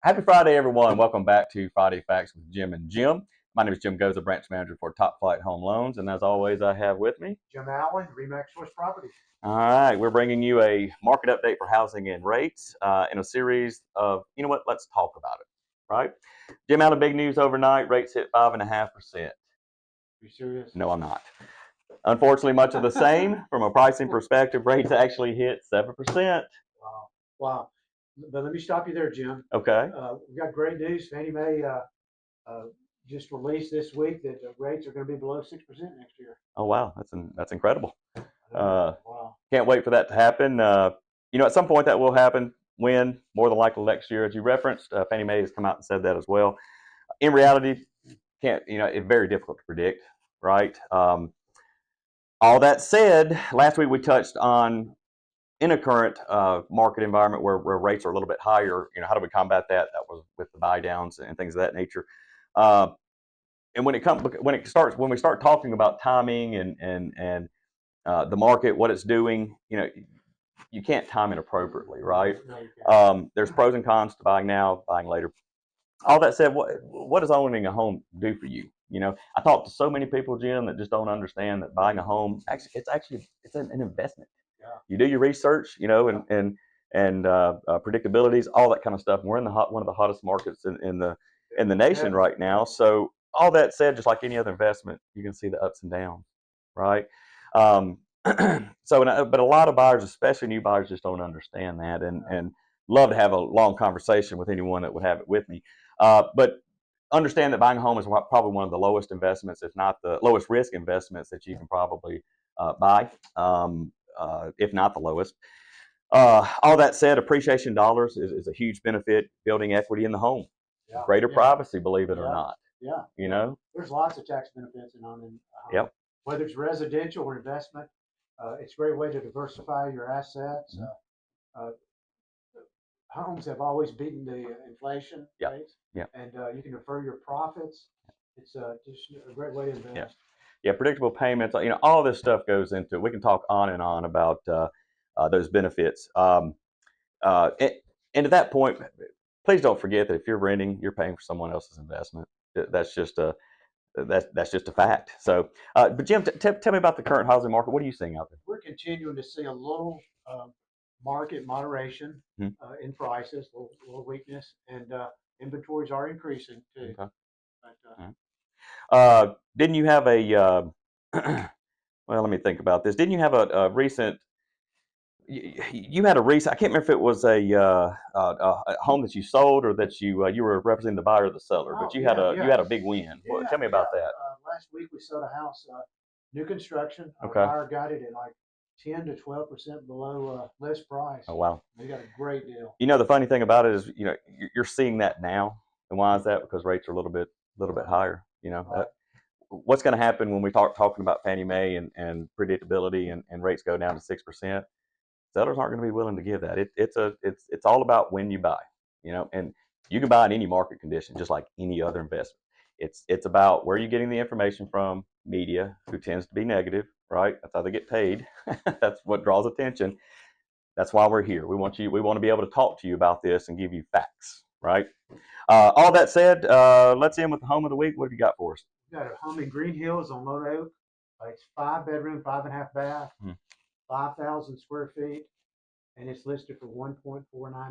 Happy Friday, everyone. Welcome back to Friday Facts with Jim and Jim. My name is Jim Goza, branch manager for Top Flight Home Loans. And as always, I have with me Jim Allen, Remax Source Properties. All right, we're bringing you a market update for housing and rates in a series of, you know what, let's talk about it, right? Jim, out of big news overnight, rates hit 5.5%. You serious? No, I'm not. Unfortunately, much of the same. From a pricing perspective, rates actually hit 7%. Wow. Wow. But let me stop you there, Jim. Okay. We've got great news. Fannie Mae just released this week that the rates are going to be below 6% next year. Oh, wow. That's incredible. Wow. Can't wait for that to happen. At some point that will happen. When? More than likely next year, as you referenced. Fannie Mae has come out and said that as well. In reality, it's very difficult to predict, right? All that said, last week we touched on, in a current market environment where rates are a little bit higher, how do we combat that? That was with the buy downs and things of that nature. And when we start talking about timing and the market, what it's doing, you can't time it appropriately, right? There's pros and cons to buying now, buying later. All that said, what does owning a home do for you? I talk to so many people, Jim, that just don't understand that buying a home it's an investment. Yeah. You do your research, and predictabilities, all that kind of stuff. And we're in one of the hottest markets in the nation right now. So all that said, just like any other investment, you can see the ups and downs, right? But a lot of buyers, especially new buyers, just don't understand that, and love to have a long conversation with anyone that would have it with me. But understand that buying a home is probably one of the lowest investments, if not the lowest risk investments that you can probably buy, if not the lowest. All that said, appreciation dollars is a huge benefit, building equity in the home. Yeah. Greater privacy, believe it or not. Yeah. There's lots of tax benefits in owning a home. Yep. Whether it's residential or investment, it's a great way to diversify your assets. Homes have always beaten the inflation rates. Yeah. And you can defer your profits. It's just a great way to invest. Yeah, predictable payments. All this stuff goes into it. We can talk on and on about those benefits. And at that point, please don't forget that if you're renting, you're paying for someone else's investment. That's just a fact. So, but Jim, tell me about the current housing market. What are you seeing out there? We're continuing to see a little market moderation in prices, a little weakness, and inventories are increasing too. Okay. But, didn't you have a? Well, let me think about this. Didn't you have a recent? You had a recent. I can't remember if it was a home that you sold or that you were representing the buyer or the seller, but you had a big win. Well, tell me about that. Last week we sold a house, new construction. Our Okay. buyer got it at like 10 to 12% below list price. Oh, wow. We got a great deal. The funny thing about it is, you're seeing that now. And why is that? Because rates are a little bit higher. What's going to happen when we talking about Fannie Mae and predictability and rates go down to 6%? Sellers aren't going to be willing to give that. It's all about when you buy, and you can buy in any market condition, just like any other investment. It's about where you're getting the information from. Media, who tends to be negative, right? That's how they get paid. That's what draws attention. That's why we're here. We want to be able to talk to you about this and give you facts, right? All that said, let's end with the home of the week. What have you got for us? We got a home in Green Hills on Lone Oak. It's 5-bedroom, 5.5 bath, 5,000 square feet, and it's listed for 1.49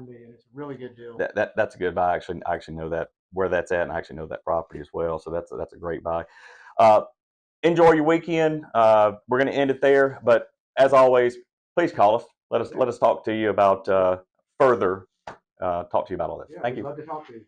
million. It's a really good deal. That's a good buy. I actually know that where that's at, and I actually know that property as well. So that's a great buy. Enjoy your weekend. We're going to end it there, but as always, please call us. Let us talk to you about further. Talk to you about all this. Yeah, Thank you. Love to talk to you.